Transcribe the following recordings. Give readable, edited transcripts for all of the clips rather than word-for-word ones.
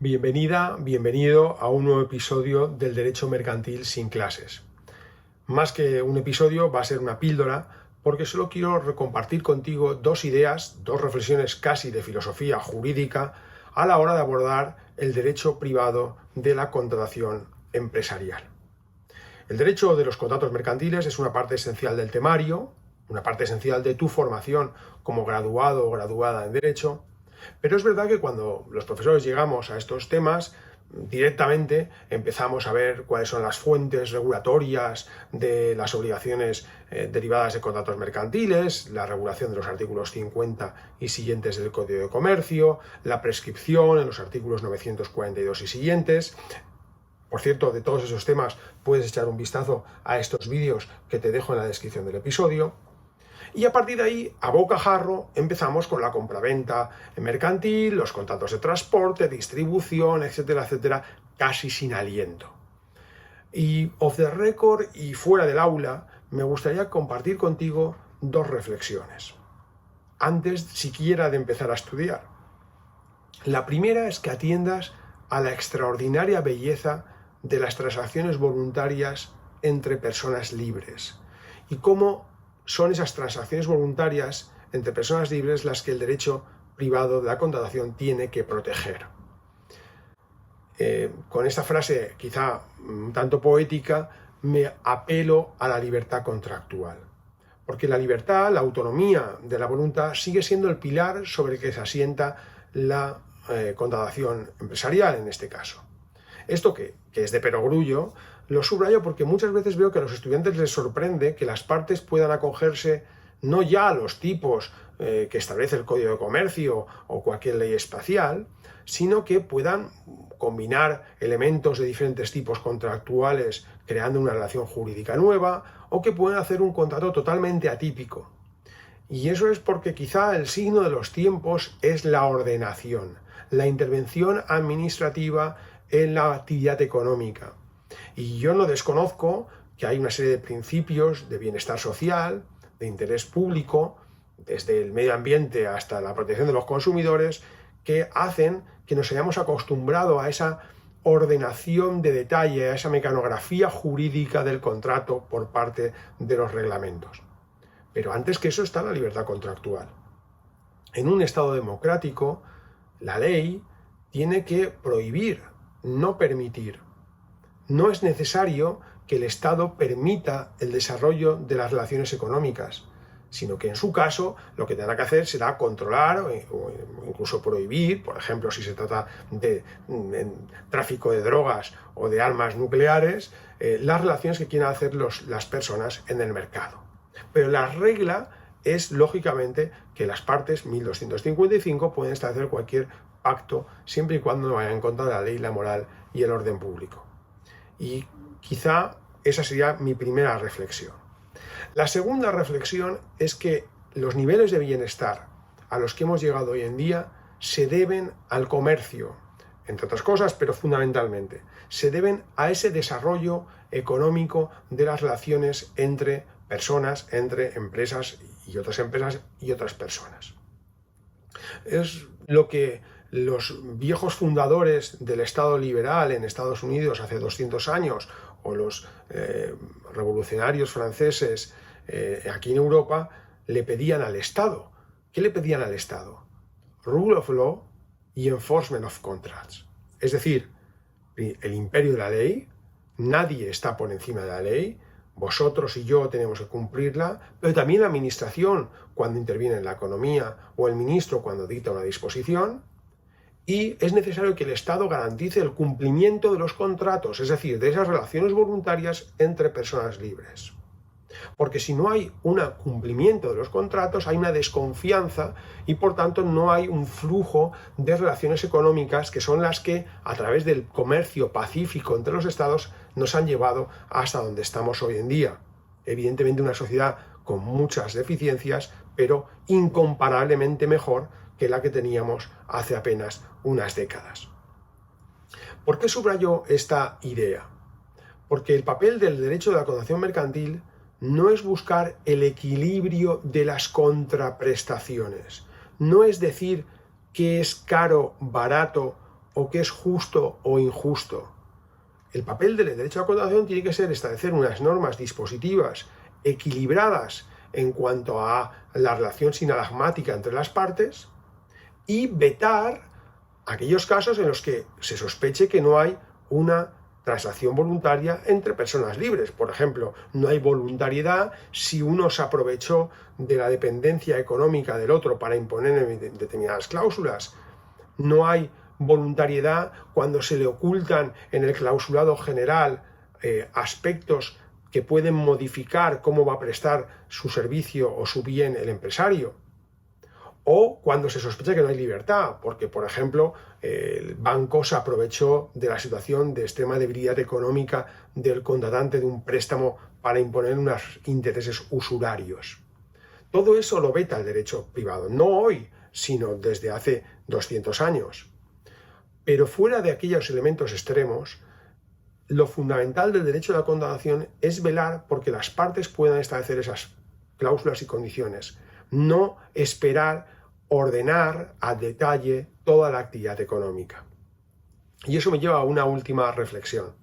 Bienvenida, bienvenido a un nuevo episodio del Derecho Mercantil sin clases. Más que un episodio, va a ser una píldora, porque solo quiero compartir contigo dos ideas, dos reflexiones casi de filosofía jurídica a la hora de abordar el derecho privado de la contratación empresarial. El derecho de los contratos mercantiles es una parte esencial del temario, una parte esencial de tu formación como graduado o graduada en Derecho, pero es verdad que cuando los profesores llegamos a estos temas, directamente empezamos a ver cuáles son las fuentes regulatorias de las obligaciones derivadas de contratos mercantiles, la regulación de los artículos 50 y siguientes del Código de Comercio, la prescripción en los artículos 942 y siguientes. Por cierto, de todos esos temas puedes echar un vistazo a estos vídeos que te dejo en la descripción del episodio. Y a partir de ahí, a bocajarro, empezamos con la compraventa mercantil, los contratos de transporte, distribución, etcétera, etcétera, casi sin aliento. Y off the record y fuera del aula, me gustaría compartir contigo dos reflexiones, antes siquiera de empezar a estudiar. La primera es que atiendas a la extraordinaria belleza de las transacciones voluntarias entre personas libres y cómo son esas transacciones voluntarias entre personas libres las que el derecho privado de la contratación tiene que proteger. Con esta frase quizá un tanto poética, me apelo a la libertad contractual. Porque la libertad, la autonomía de la voluntad sigue siendo el pilar sobre el que se asienta la contratación empresarial en este caso. Esto que es de perogrullo, lo subrayo porque muchas veces veo que a los estudiantes les sorprende que las partes puedan acogerse no ya a los tipos que establece el Código de Comercio o cualquier ley espacial, sino que puedan combinar elementos de diferentes tipos contractuales creando una relación jurídica nueva, o que puedan hacer un contrato totalmente atípico. Y eso es porque quizá el signo de los tiempos es la ordenación, la intervención administrativa en la actividad económica. Y yo no desconozco que hay una serie de principios de bienestar social, de interés público, desde el medio ambiente hasta la protección de los consumidores, que hacen que nos hayamos acostumbrado a esa ordenación de detalle, a esa mecanografía jurídica del contrato por parte de los reglamentos. Pero antes que eso está la libertad contractual. En un Estado democrático, la ley tiene que prohibir, no permitir. No es necesario que el Estado permita el desarrollo de las relaciones económicas, sino que en su caso lo que tendrá que hacer será controlar o incluso prohibir, por ejemplo, si se trata de tráfico de drogas o de armas nucleares, las relaciones que quieran hacer las personas en el mercado. Pero la regla es, lógicamente, que las partes 1255 pueden establecer cualquier pacto siempre y cuando no vaya en contra de la ley, la moral y el orden público. Y quizá esa sería mi primera reflexión. La segunda reflexión es que los niveles de bienestar a los que hemos llegado hoy en día se deben al comercio, entre otras cosas, pero fundamentalmente, se deben a ese desarrollo económico de las relaciones entre personas, entre empresas y otras personas. Es lo que los viejos fundadores del Estado liberal en Estados Unidos hace 200 años, o los revolucionarios franceses aquí en Europa, le pedían al Estado. ¿Qué le pedían al Estado? Rule of law y enforcement of contracts. Es decir, el imperio de la ley, nadie está por encima de la ley, vosotros y yo tenemos que cumplirla, pero también la administración cuando interviene en la economía o el ministro cuando dicta una disposición. Y es necesario que el Estado garantice el cumplimiento de los contratos, es decir, de esas relaciones voluntarias entre personas libres. Porque si no hay un cumplimiento de los contratos, hay una desconfianza y por tanto no hay un flujo de relaciones económicas que son las que, a través del comercio pacífico entre los estados, nos han llevado hasta donde estamos hoy en día. Evidentemente una sociedad con muchas deficiencias, pero incomparablemente mejor que la que teníamos hace apenas unas décadas. ¿Por qué subrayo esta idea? Porque el papel del derecho de la contratación mercantil no es buscar el equilibrio de las contraprestaciones, no es decir qué es caro, barato o qué es justo o injusto. El papel del derecho a la contratación tiene que ser establecer unas normas dispositivas equilibradas en cuanto a la relación sinalagmática entre las partes y vetar aquellos casos en los que se sospeche que no hay una transacción voluntaria entre personas libres. Por ejemplo, no hay voluntariedad si uno se aprovechó de la dependencia económica del otro para imponer determinadas cláusulas. No hay voluntariedad cuando se le ocultan en el clausulado general aspectos que pueden modificar cómo va a prestar su servicio o su bien el empresario. O cuando se sospecha que no hay libertad, porque, por ejemplo, el banco se aprovechó de la situación de extrema debilidad económica del contratante de un préstamo para imponer unos intereses usurarios. Todo eso lo veta el derecho privado, no hoy, sino desde hace 200 años. Pero fuera de aquellos elementos extremos, lo fundamental del derecho de la contratación es velar porque las partes puedan establecer esas cláusulas y condiciones, no esperar ordenar a detalle toda la actividad económica. Y eso me lleva a una última reflexión.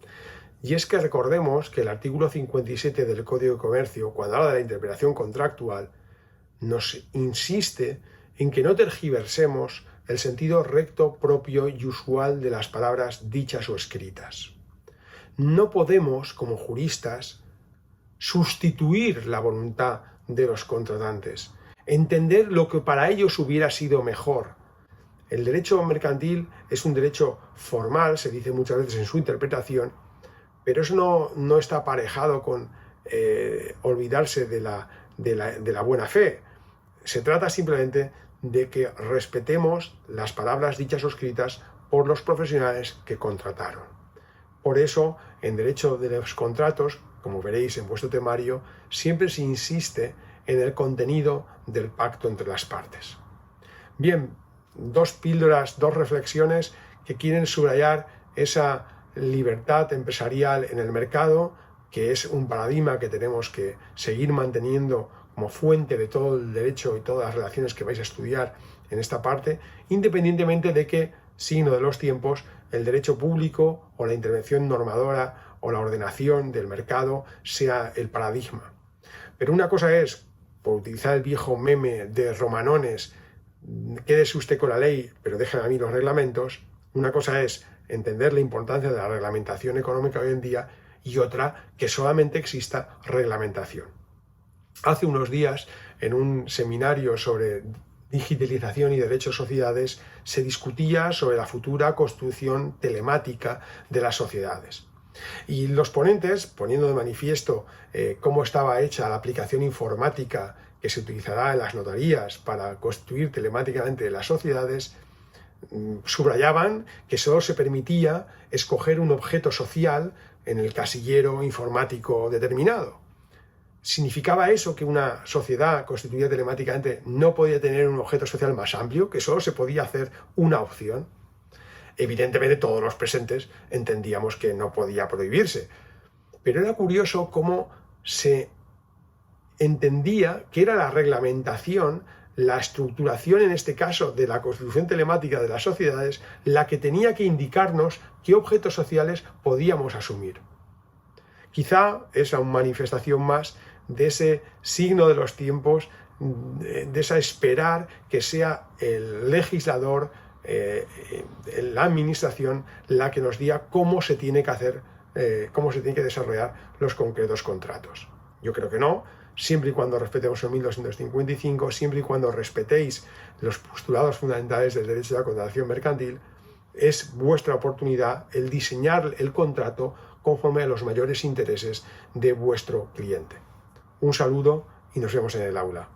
Y es que recordemos que el artículo 57 del Código de Comercio, cuando habla de la interpretación contractual, nos insiste en que no tergiversemos el sentido recto, propio y usual de las palabras dichas o escritas. No podemos, como juristas, sustituir la voluntad de los contratantes, entender lo que para ellos hubiera sido mejor. El derecho mercantil es un derecho formal, se dice muchas veces en su interpretación, pero eso no está aparejado con olvidarse de la buena fe. Se trata simplemente de que respetemos las palabras dichas o escritas por los profesionales que contrataron. Por eso, en derecho de los contratos, como veréis en vuestro temario, siempre se insiste en el contenido del pacto entre las partes. Bien, dos píldoras, dos reflexiones que quieren subrayar esa libertad empresarial en el mercado, que es un paradigma que tenemos que seguir manteniendo como fuente de todo el derecho y todas las relaciones que vais a estudiar en esta parte, independientemente de que, signo de los tiempos, el derecho público o la intervención normadora o la ordenación del mercado sea el paradigma. Pero una cosa es, por utilizar el viejo meme de Romanones, quédese usted con la ley, pero déjeme a mí los reglamentos. Una cosa es entender la importancia de la reglamentación económica hoy en día y otra, que solamente exista reglamentación. Hace unos días, en un seminario sobre digitalización y derechos de sociedades, se discutía sobre la futura construcción telemática de las sociedades. Y los ponentes, poniendo de manifiesto cómo estaba hecha la aplicación informática que se utilizará en las notarías para constituir telemáticamente las sociedades, subrayaban que solo se permitía escoger un objeto social en el casillero informático determinado. ¿Significaba eso que una sociedad constituida telemáticamente no podía tener un objeto social más amplio, que solo se podía hacer una opción? Evidentemente todos los presentes entendíamos que no podía prohibirse, pero era curioso cómo se entendía que era la reglamentación, la estructuración en este caso de la constitución telemática de las sociedades, la que tenía que indicarnos qué objetos sociales podíamos asumir. Quizá es una manifestación más de ese signo de los tiempos, de esa esperar que sea el legislador, la administración, la que nos diga cómo se tiene que hacer, cómo se tienen que desarrollar los concretos contratos. Yo creo que no, siempre y cuando respetemos el 1255, siempre y cuando respetéis los postulados fundamentales del derecho de la contratación mercantil, es vuestra oportunidad el diseñar el contrato conforme a los mayores intereses de vuestro cliente. Un saludo y nos vemos en el aula.